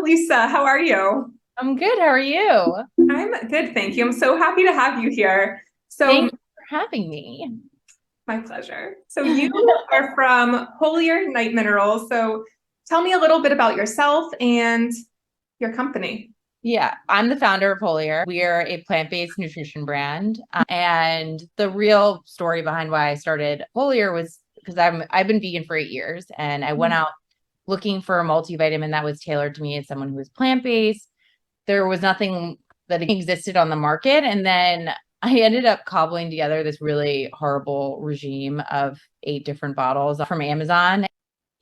Lisa. How are you? I'm good. How are you? I'm good, thank you. I'm so happy to have you here. So, Thanks for having me. my pleasure. So, you are from Holier Night Minerals. So, tell me a little bit about yourself and your company. Yeah, I'm the founder of Holier. We are a plant-based nutrition brand. And the real story behind why I started Holier was because I've been vegan for 8 years and I went out looking for a multivitamin that was tailored to me as someone who was plant-based. There was nothing that existed on the market. And then I ended up cobbling together this really horrible regime of 8 different bottles from Amazon.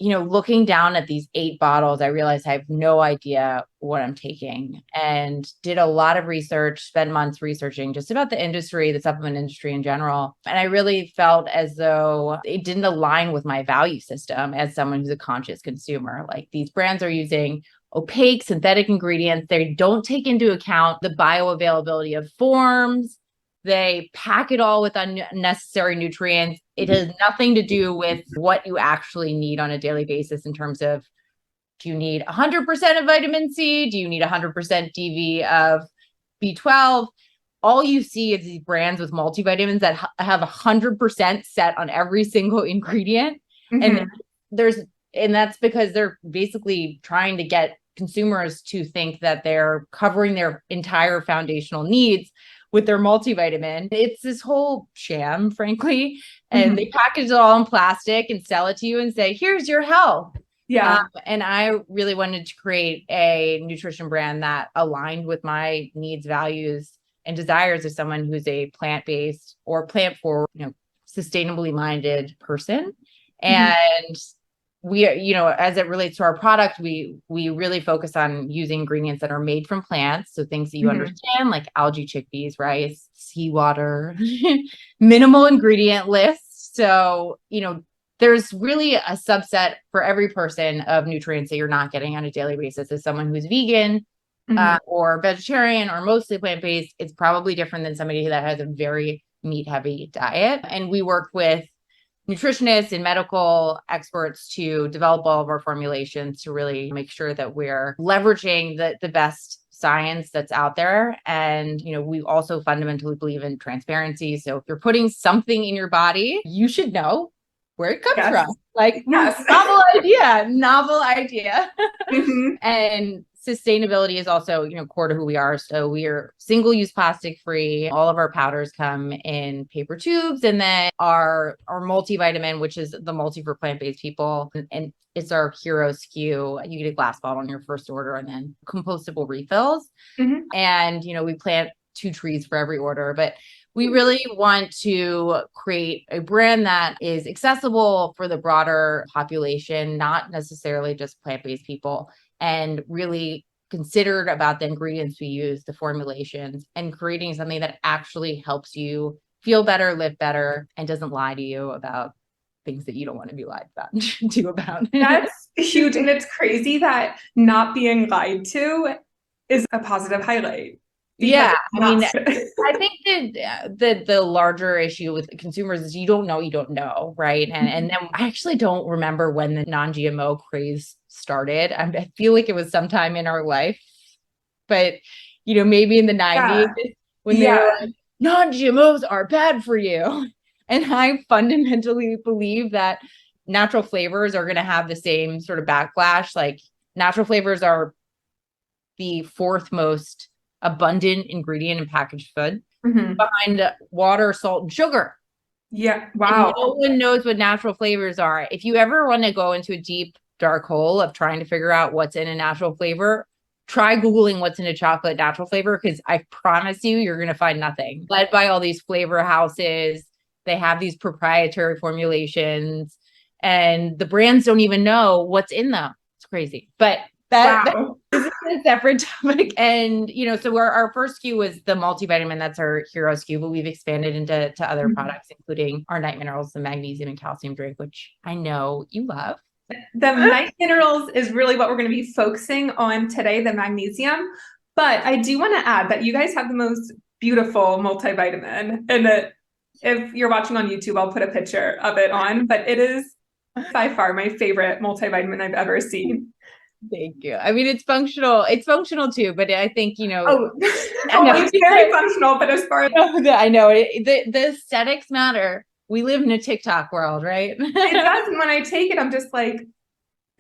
Looking down at these 8 bottles, I realized I have no idea what I'm taking and did a lot of research, spent months researching just about the industry, the supplement industry in general. And I really felt as though it didn't align with my value system as someone who's a conscious consumer. Like these brands are using opaque synthetic ingredients. They don't take into account the bioavailability of forms. They pack it all with unnecessary nutrients. It has nothing to do with what you actually need on a daily basis in terms of, do you need 100% of vitamin C? Do you need 100% DV of B12? All you see is these brands with multivitamins that have 100% set on every single ingredient. And Mhm. there's, and that's because they're basically trying to get consumers to think that they're covering their entire foundational needs with their multivitamin. It's this whole sham, frankly. And they Mhm. package it all in plastic and sell it to you and say, here's your health. Yeah. And I really wanted to create a nutrition brand that aligned with my needs, values, and desires as someone who's a plant-based or plant-forward, sustainably minded person. Mhm. And we, as it relates to our product, we really focus on using ingredients that are made from plants. So things that you Mhm. understand, like algae, chickpeas, rice, seawater, minimal ingredient list. So, there's really a subset for every person of nutrients that you're not getting on a daily basis. As someone who's vegan, Mhm. or vegetarian or mostly plant-based, it's probably different than somebody that has a very meat-heavy diet. And we work with nutritionists and medical experts to develop all of our formulations to really make sure that we're leveraging the best science that's out there. And, we also fundamentally believe in transparency. So if you're putting something in your body, you should know where it comes from. Yes. Like Yes. novel idea. Mhm. And sustainability is also, core to who we are. So we are single-use plastic free. All of our powders come in paper tubes, and then our multivitamin, which is the multi for plant-based people, and it's our hero SKU. You get a glass bottle on your first order, and then compostable refills. Mhm. And we plant 2 trees for every order, but we really want to create a brand that is accessible for the broader population, not necessarily just plant-based people, and really considered about the ingredients we use, the formulations, and creating something that actually helps you feel better, live better, and doesn't lie to you about things that you don't want to be lied about to about. That's huge. And it's crazy that not being lied to is a positive highlight because Yeah, it's I mean, not. I think that the larger issue with consumers is you don't know, right? And then I actually don't remember when the non-GMO craze started. I feel like it was sometime in our life, but maybe in the 90s Yeah. when they were Yeah. like, non-GMOs are bad for you. And I fundamentally believe that natural flavors are going to have the same sort of backlash. Like natural flavors are the fourth most abundant ingredient in packaged food Mhm. behind water, salt, and sugar. Yeah. And Wow. no one knows what natural flavors are. If you ever want to go into a deep, dark hole of trying to figure out what's in a natural flavor, try Googling what's in a chocolate natural flavor, because I promise you, you're going to find nothing. Led by all these flavor houses, they have these proprietary formulations, and the brands don't even know what's in them. It's crazy. But that Wow. this is a separate topic. And, so our first SKU was the multivitamin. That's our hero SKU, but we've expanded into other Mhm. products, including our night minerals, the magnesium and calcium drink, which I know you love. The night minerals is really what we're going to be focusing on today, the magnesium. But I do want to add that you guys have the most beautiful multivitamin. And that if you're watching on YouTube, I'll put a picture of it on. But it is by far my favorite multivitamin I've ever seen. Thank you. I mean, it's functional. It's functional too, but I think, Oh, I know. it's very functional, but as far as I know the aesthetics matter. We live in a TikTok world, right? it does, and when I take it, I'm just like,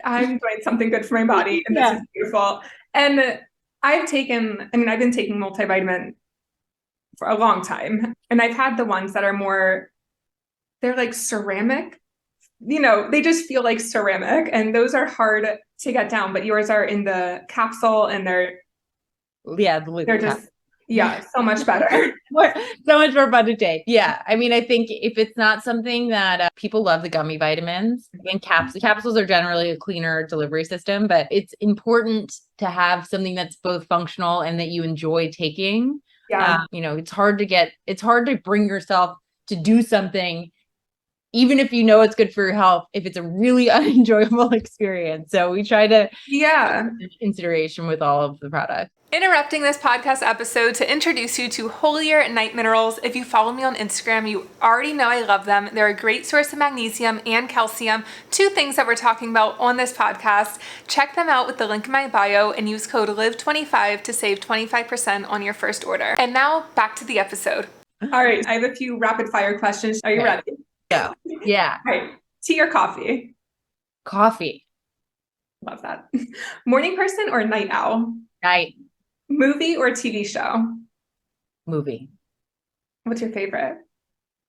I'm doing something good for my body, and this is beautiful. And I've been taking multivitamin for a long time, and I've had the ones that are more, they're like ceramic, they just feel like ceramic, and those are hard to get down, but yours are in the capsule, and The they're liquid just, yeah, so much better. so much more fun to take. Yeah. I mean, I think if it's not something that people love the gummy vitamins, and capsules are generally a cleaner delivery system, but it's important to have something that's both functional and that you enjoy taking. Yeah. It's hard to bring yourself to do something, even if it's good for your health, if it's a really unenjoyable experience. So we try to Yeah. take consideration with all of the products. Interrupting this podcast episode to introduce you to Holier Night Minerals. If you follow me on Instagram, you already know I love them. They're a great source of magnesium and calcium, two things that we're talking about on this podcast. Check them out with the link in my bio and use code LIVE25 to save 25% on your first order. And now back to the episode. All right, I have a few rapid fire questions. Are you ready? Yeah. All right. Tea or coffee? Coffee. Love that. Morning person or night owl? Night. Movie or TV show? Movie. What's your favorite?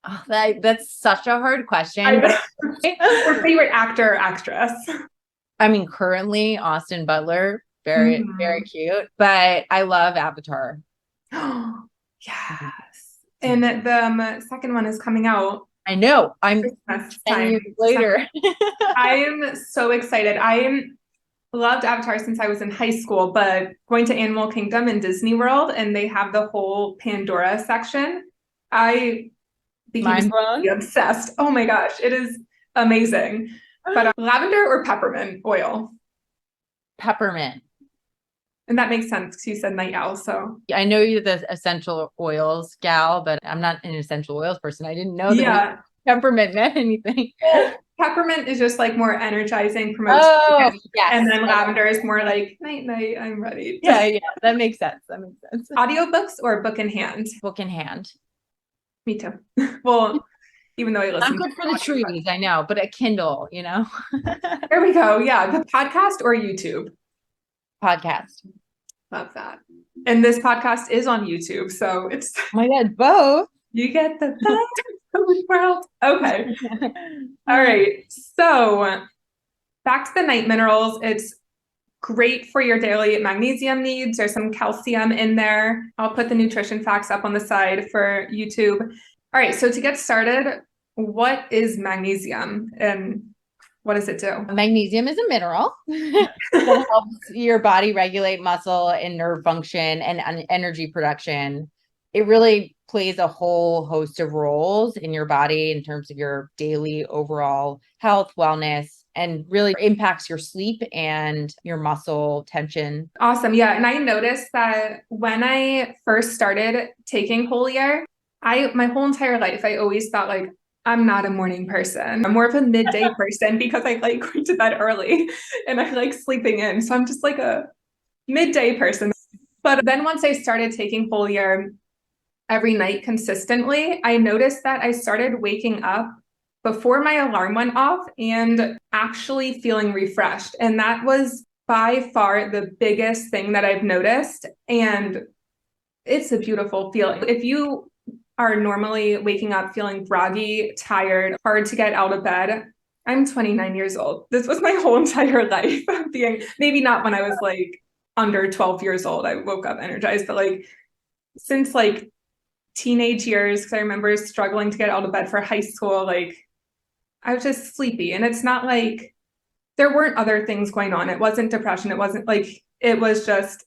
Oh, that's such a hard question. Or favorite actor or actress? I mean, currently Austin Butler, very, very cute, but I love Avatar. Yes. And the second one is coming out. I know. I'm Christmas 10 time. years later. I am so excited. I loved Avatar since I was in high school, but going to Animal Kingdom and Disney World, and they have the whole Pandora section. I became Mind blown. obsessed. Oh my gosh, it is amazing. But lavender or peppermint oil? Peppermint. And that makes sense because you said night owl. So I know you're the essential oils gal, but I'm not an essential oils person. I didn't know that peppermint meant anything. Peppermint is just like more energizing, promotes. Oh, yes. And then lavender is more like night, night, I'm ready. Yeah, that makes sense. Audiobooks or book in hand? Book in hand. Me too. Well, even though I listen. I'm good for the trees, I know, but a Kindle, There we go. Yeah. The podcast or YouTube? Podcast. Love that. And this podcast is on YouTube. So it's. Oh my God, both. You get the best of the world. Okay. All right. So back to the night minerals. It's great for your daily magnesium needs. There's some calcium in there. I'll put the nutrition facts up on the side for YouTube. All right. So to get started, what is magnesium and what does it do? Magnesium is a mineral that helps your body regulate muscle and nerve function and energy production. It really plays a whole host of roles in your body in terms of your daily overall health, wellness, and really impacts your sleep and your muscle tension. Awesome. Yeah. And I noticed that when I first started taking Holier, my whole entire life, I always thought like, I'm not a morning person. I'm more of a midday person because I like going to bed early and I like sleeping in. So I'm just like a midday person. But then once I started taking Holier every night consistently, I noticed that I started waking up before my alarm went off and actually feeling refreshed. And that was by far the biggest thing that I've noticed. And it's a beautiful feeling. If you are normally waking up feeling groggy, tired, hard to get out of bed, I'm 29 years old. This was my whole entire life being, maybe not when I was like under 12 years old, I woke up energized, but like since like teenage years, because I remember struggling to get out of bed for high school, like I was just sleepy. And it's not like there weren't other things going on. It wasn't depression. It wasn't like, I was just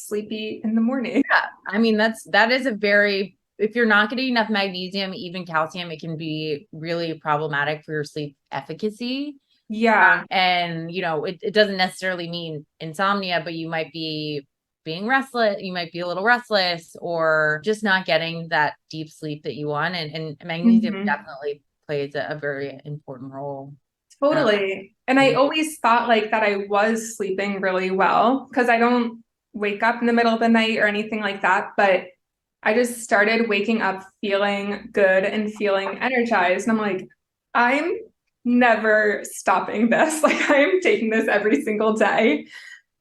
sleepy in the morning. Yeah. I mean, that is a very, if you're not getting enough magnesium, even calcium, it can be really problematic for your sleep efficacy. Yeah. And, it doesn't necessarily mean insomnia, but you might be being restless. You might be a little restless or just not getting that deep sleep that you want. And magnesium definitely plays a very important role. Totally. And I always thought like that I was sleeping really well because I don't wake up in the middle of the night or anything like that. But I just started waking up feeling good and feeling energized. And I'm like, I'm never stopping this. Like, I'm taking this every single day.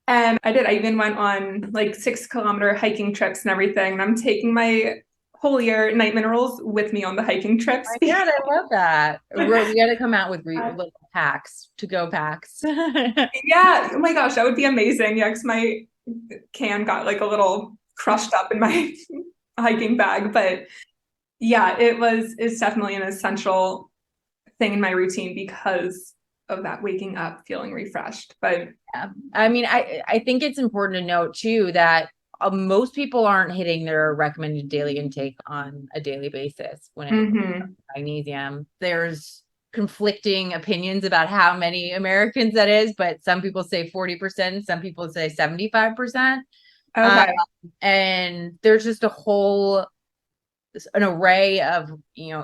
And I did. I even went on like 6 kilometer hiking trips and everything. And I'm taking my Holier night minerals with me on the hiking trips. My God, I love that. We got to come out with little packs, to go packs. Yeah. Oh my gosh, that would be amazing. Yeah, because my can got like a little crushed up in my hiking bag. But yeah, it's definitely an essential thing in my routine because of that waking up feeling refreshed. But Yeah. I mean, I think it's important to note too that most people aren't hitting their recommended daily intake on a daily basis when it comes to magnesium. There's conflicting opinions about how many Americans that is, but some people say 40%, some people say 75%. okay. And there's just an array of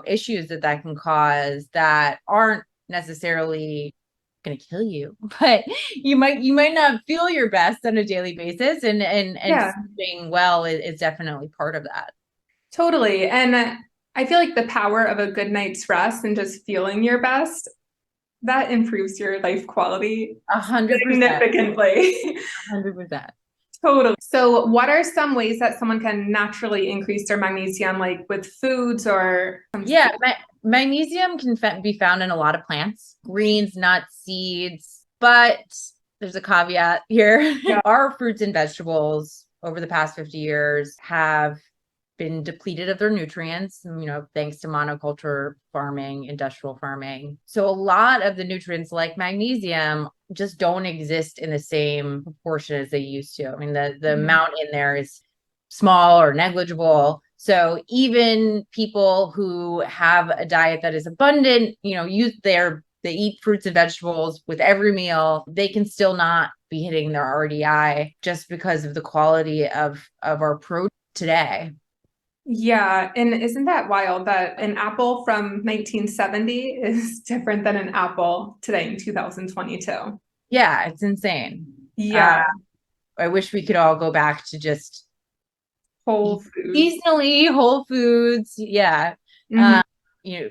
issues that can cause that aren't necessarily going to kill you, but you might not feel your best on a daily basis, and Yeah, sleeping well is definitely part of that. totally. And I feel like the power of a good night's rest and just feeling your best, that improves your life quality 100%. significantly. 100%. Totally. So, what are some ways that someone can naturally increase their magnesium, like with foods or Yeah, magnesium can be found in a lot of plants, greens, nuts, seeds, but there's a caveat here. Yeah. Our fruits and vegetables over the past 50 years have been depleted of their nutrients, thanks to monoculture farming, industrial farming. So a lot of the nutrients like magnesium just don't exist in the same proportion as they used to. I mean, the amount in there is small or negligible. So even people who have a diet that is abundant, they eat fruits and vegetables with every meal, they can still not be hitting their RDI just because of the quality of our protein today. Yeah, and isn't that wild that an apple from 1970 is different than an apple today in 2022? Yeah, it's insane. Yeah, I wish we could all go back to just whole foods. seasonally whole foods. Yeah. Mhm, You know,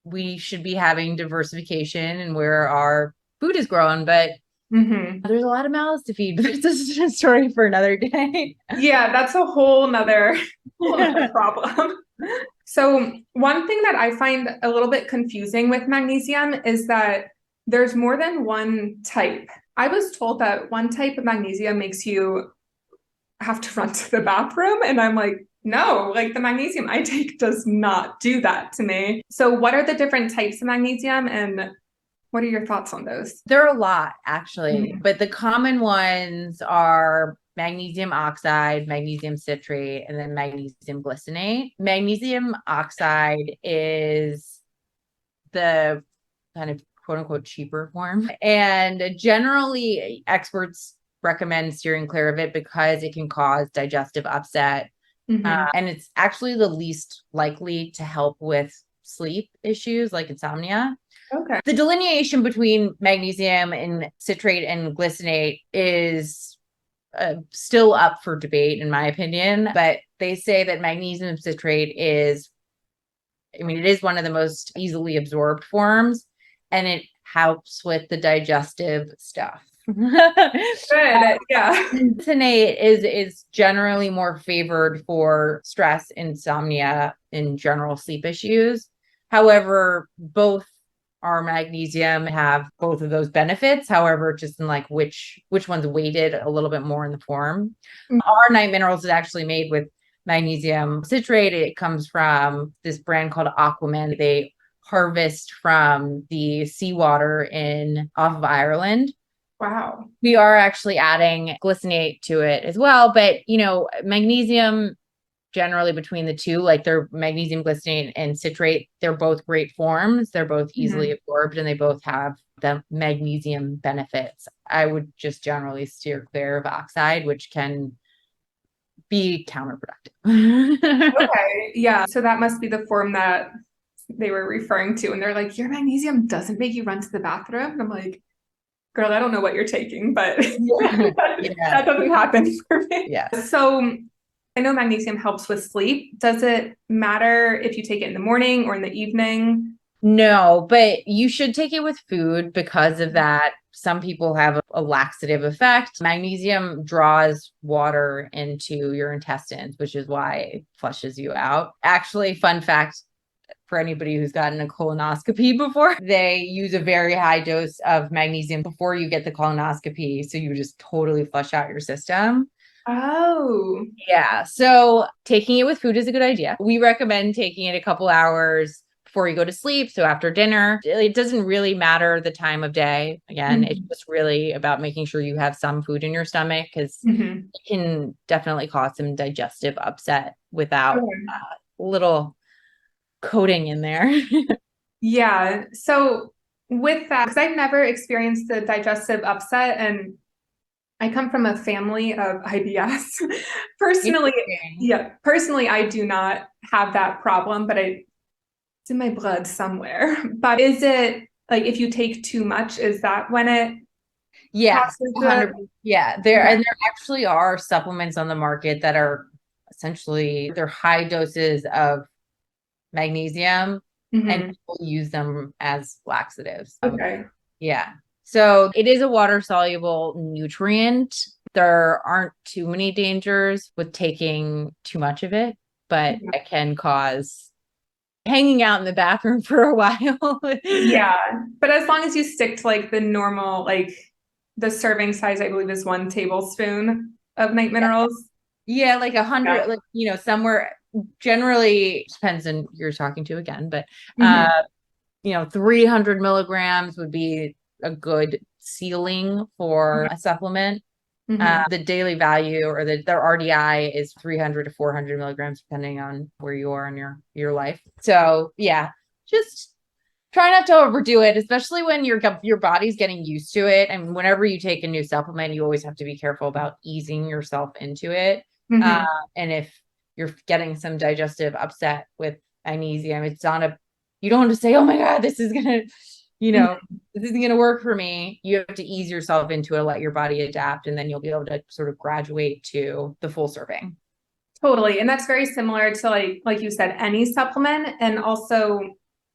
we should be having diversification and where our food is grown, but mhm. there's a lot of mouths to feed. But this is a story for another day. Yeah, that's a whole nother problem. So, one thing that I find a little bit confusing with magnesium is that there's more than one type. I was told that one type of magnesium makes you have to run to the bathroom. And I'm like, no, like the magnesium I take does not do that to me. So, what are the different types of magnesium and what are your thoughts on those? There are a lot actually, Mhm. but the common ones are magnesium oxide, magnesium citrate, and then magnesium glycinate. Magnesium oxide is the kind of quote unquote cheaper form. And generally, experts recommend steering clear of it because it can cause digestive upset. Mhm. And it's actually the least likely to help with sleep issues like insomnia. Okay. The delineation between magnesium and citrate and glycinate is still up for debate, in my opinion. But they say that magnesium citrate it is one of the most easily absorbed forms, and it helps with the digestive stuff. Good. Yeah. Glycinate is generally more favored for stress, insomnia, and general sleep issues. However, both our magnesium have both of those benefits. However, just in like which one's weighted a little bit more in the form. Our night minerals is actually made with magnesium citrate. It comes from this brand called Aquaman. They harvest from the seawater in off of Ireland. Wow. We are actually adding glycinate to it as well, but magnesium generally between the two, like they're magnesium glycinate and citrate, they're both great forms. They're both easily Mhm. absorbed and they both have the magnesium benefits. I would just generally steer clear of oxide, which can be counterproductive. Okay. Yeah. So that must be the form that they were referring to, and they're like, your magnesium doesn't make you run to the bathroom. And I'm like, girl, I don't know what you're taking, but Yeah. that doesn't happen for me. Yeah. So I know magnesium helps with sleep. Does it matter if you take it in the morning or in the evening? No, but you should take it with food because of that. Some people have a laxative effect. Magnesium draws water into your intestines, which is why it flushes you out. Actually, fun fact for anybody who's gotten a colonoscopy before, they use a very high dose of magnesium before you get the colonoscopy. So you just totally flush out your system. Oh, Yeah. So taking it with food is a good idea. We recommend taking it a couple hours before you go to sleep. So after dinner, it doesn't really matter the time of day. Again, it's mhm, just really about making sure you have some food in your stomach because mhm. it can definitely cause some digestive upset without Okay. a little coating in there. Yeah. So with that, because I've never experienced the digestive upset, and I come from a family of IBS. Personally, Interesting. yeah, personally, I do not have that problem, but it's in my blood somewhere. But is it like if you take too much, is that when it Yes, causes the 100. Yeah, there okay. and there actually are supplements on the market that are essentially they're high doses of magnesium and Mhm. people use them as laxatives. Okay. Yeah. So it is a water soluble nutrient. There aren't too many dangers with taking too much of it, but Yeah. it can cause hanging out in the bathroom for a while. Yeah. But as long as you stick to like the normal, like the serving size, I believe is 1 tablespoon of night minerals. Yeah, like a Yeah. hundred, like somewhere generally depends on who you're talking to again, but Mhm. 300 milligrams would be a good ceiling for a supplement. Mhm. The daily value or their RDI is 300 to 400 milligrams, depending on where you are in your life. So yeah, just try not to overdo it, especially when your body's getting used to it. And whenever you take a new supplement, you always have to be careful about easing yourself into it. Uh, Mhm. and if you're getting some digestive upset with magnesium, it's not a you don't have to say, "Oh my God, Mhm. this isn't gonna work for me." You have to ease yourself into it, let your body adapt, and then you'll be able to sort of graduate to the full serving. Totally. And that's very similar to like you said, any supplement. And also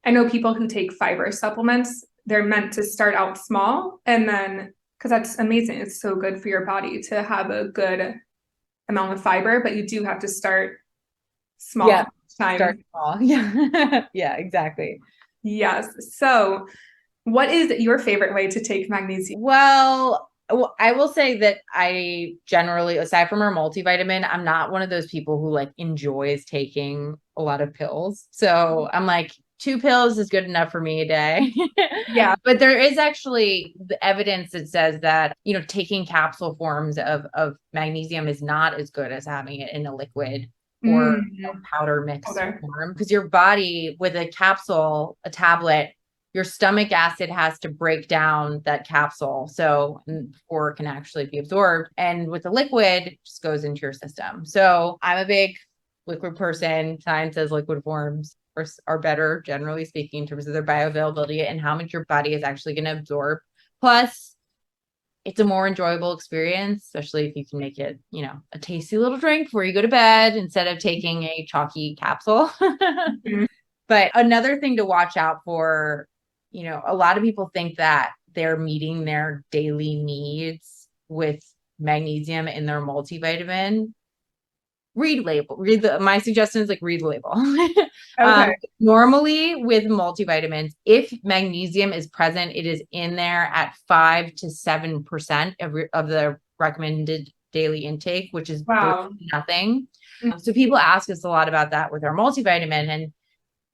I know people who take fiber supplements, they're meant to start out small and then because that's amazing. It's so good for your body to have a good amount of fiber, but you do have to start small Yeah, each time. start small. Yeah, yeah, exactly. Yes. So what is your favorite way to take magnesium? I will say that I generally, aside from our multivitamin, I'm not one of those people who like enjoys taking a lot of pills. So I'm like, 2 pills is good enough for me a day. Yeah. But there is actually the evidence that says that, taking capsule forms of magnesium is not as good as having it in a liquid or Mm. powder mix Okay. form because your body with a capsule, a tablet, your stomach acid has to break down that capsule so before it can actually be absorbed. And with the liquid, it just goes into your system. So I'm a big liquid person. Science says liquid forms are better, generally speaking, in terms of their bioavailability and how much your body is actually going to absorb. Plus, it's a more enjoyable experience, especially if you can make it, a tasty little drink before you go to bed instead of taking a chalky capsule. Mhm. But another thing to watch out for, a lot of people think that they're meeting their daily needs with magnesium in their multivitamin. Read label. My suggestion is like read the label. Okay. Normally with multivitamins, if magnesium is present, it is in there at 5 to 7% of the recommended daily intake, which is Wow. virtually nothing. So people ask us a lot about that with our multivitamin,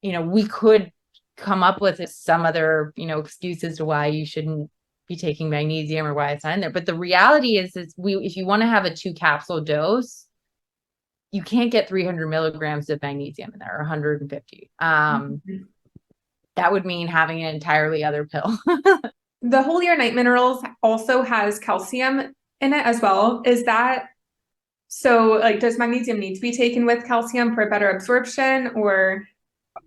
and we could come up with some other, excuses to why you shouldn't be taking magnesium or why it's not in there. But the reality is if you want to have a 2 capsule dose, you can't get 300 milligrams of magnesium in there, or 150. Mhm. That would mean having an entirely other pill. The Holier night minerals also has calcium in it as well. Is that so? Like, does magnesium need to be taken with calcium for better absorption or?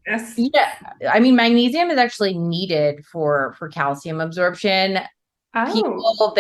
Yes. Yeah, I mean, magnesium is actually needed for calcium absorption. Oh. People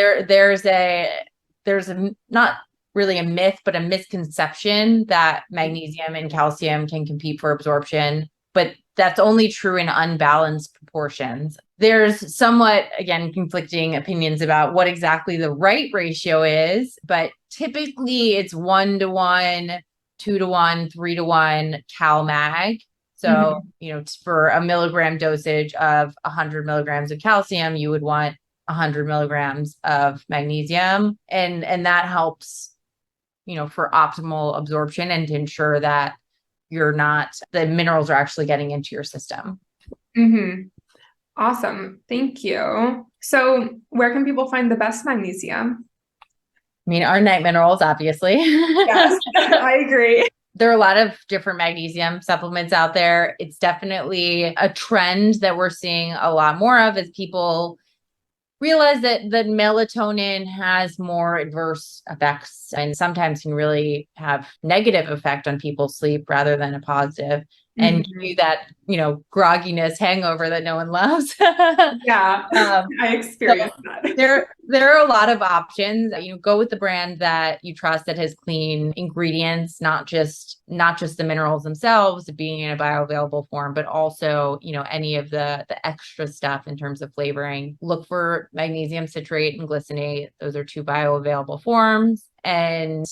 there's a not really a myth, but a misconception that magnesium and calcium can compete for absorption, but that's only true in unbalanced proportions. There's somewhat, again, conflicting opinions about what exactly the right ratio is, but typically it's 1 to 1, 2 to 1, 3 to 1 cal mag. So, Mhm. for a milligram dosage of 100 milligrams of calcium, you would want 100 milligrams of magnesium, and that helps, for optimal absorption and to ensure that the minerals are actually getting into your system. Mhm. Awesome. Thank you. So, where can people find the best magnesium? I mean, our night minerals, obviously. Yes, I agree. There are a lot of different magnesium supplements out there. It's definitely a trend that we're seeing a lot more of as people realize that melatonin has more adverse effects and sometimes can really have negative effect on people's sleep rather than a positive, and give you Mhm. that, grogginess hangover that no one loves. Yeah, um, I so experienced that. there are a lot of options. Go with the brand that you trust that has clean ingredients, not just the minerals themselves being in a bioavailable form, but also, any of the extra stuff in terms of flavoring. Look for magnesium citrate and glycinate. Those are two bioavailable forms. And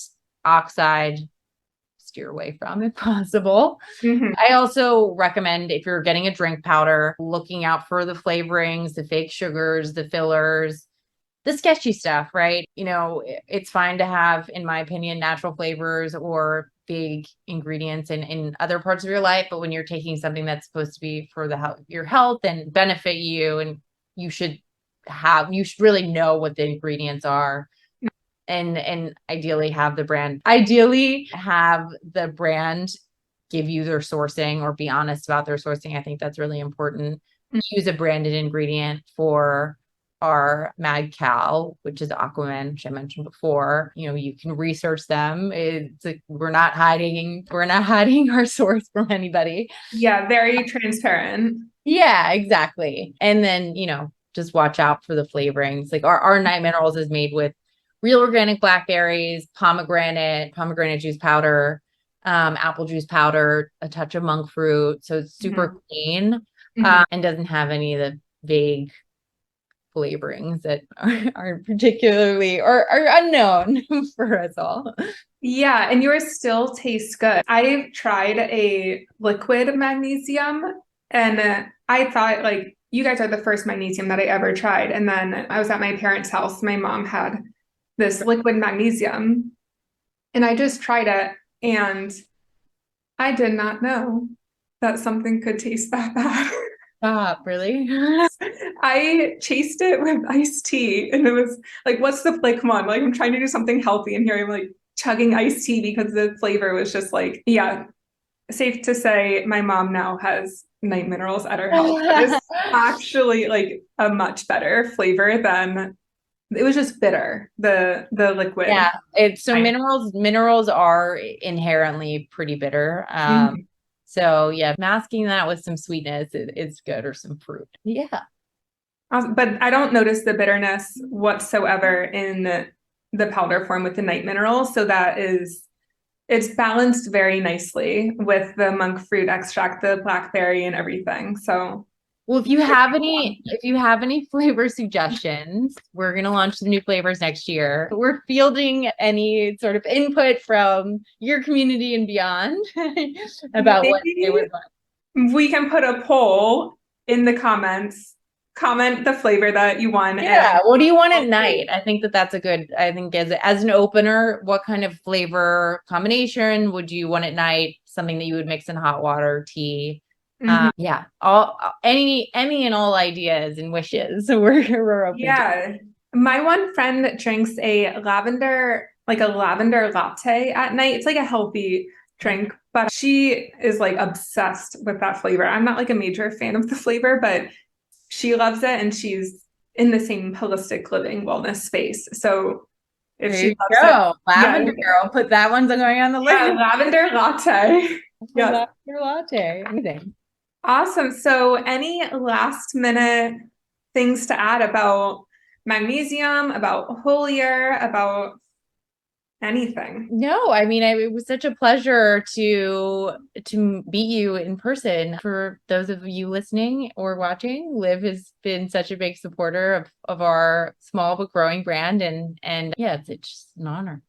oxide, steer away from if possible. Mhm. I also recommend, if you're getting a drink powder, looking out for the flavorings, the fake sugars, the fillers, the sketchy stuff, right? It's fine to have, in my opinion, natural flavors or big ingredients in other parts of your life. But when you're taking something that's supposed to be for your health and benefit you, and you should really know what the ingredients are, and ideally have the brand give you their sourcing or be honest about their sourcing. I think that's really important. Use a branded ingredient for our MagCal, which is Aquaman, which I mentioned before. You can research them. It's like we're not hiding our source from anybody. Yeah, very transparent. Yeah, exactly. And then, just watch out for the flavorings. Like our night minerals is made with real organic blackberries, pomegranate juice powder, apple juice powder, a touch of monk fruit. So it's super Mhm. clean, Mhm. and doesn't have any of the vague flavorings that aren't particularly or are unknown for us all. Yeah, and yours still tastes good. I've tried a liquid magnesium, and I thought like you guys are the first magnesium that I ever tried. And then I was at my parents' house. My mom had this liquid magnesium, and I just tried it, and I did not know that something could taste that bad. Stop, really? I chased it with iced tea, and it was like, what's the like? Come on, like I'm trying to do something healthy, and here I'm like chugging iced tea because the flavor was just like, yeah. Safe to say, my mom now has night minerals at her house. It's actually like a much better flavor than it was just bitter. The liquid. Yeah, it's so I, minerals are inherently pretty bitter. Mhm. So yeah, masking that with some sweetness is good, or some fruit. Yeah. But I don't notice the bitterness whatsoever in the powder form with the night minerals. So it's balanced very nicely with the monk fruit extract, the blackberry and everything. So Well, if you have any flavor suggestions, we're gonna launch some new flavors next year. We're fielding any sort of input from your community and beyond about what they maybe would want. we can put a poll in the comments, comment the flavor that you want, and Yeah, what do you want at I'll night? see. I think as an opener, what kind of flavor combination would you want at night? Something that you would mix in hot water, tea. Mhm. Yeah, all any and all ideas and wishes. We're open to. Yeah. My one friend drinks like a lavender latte at night. It's like a healthy drink, but she is like obsessed with that flavor. I'm not like a major fan of the flavor, but she loves it and she's in the same holistic living wellness space. So if There she you loves it, go. yeah, Lavender girl. Put that one's going on the yeah, list. lavender latte. Yes. Lavender latte. Amazing. Awesome. So, any last minute things to add about magnesium, about Holier, about anything? No, I mean, it was such a pleasure to meet you in person. For those of you listening or watching, Liv has been such a big supporter of our small but growing brand, and yeah, it's just an honor.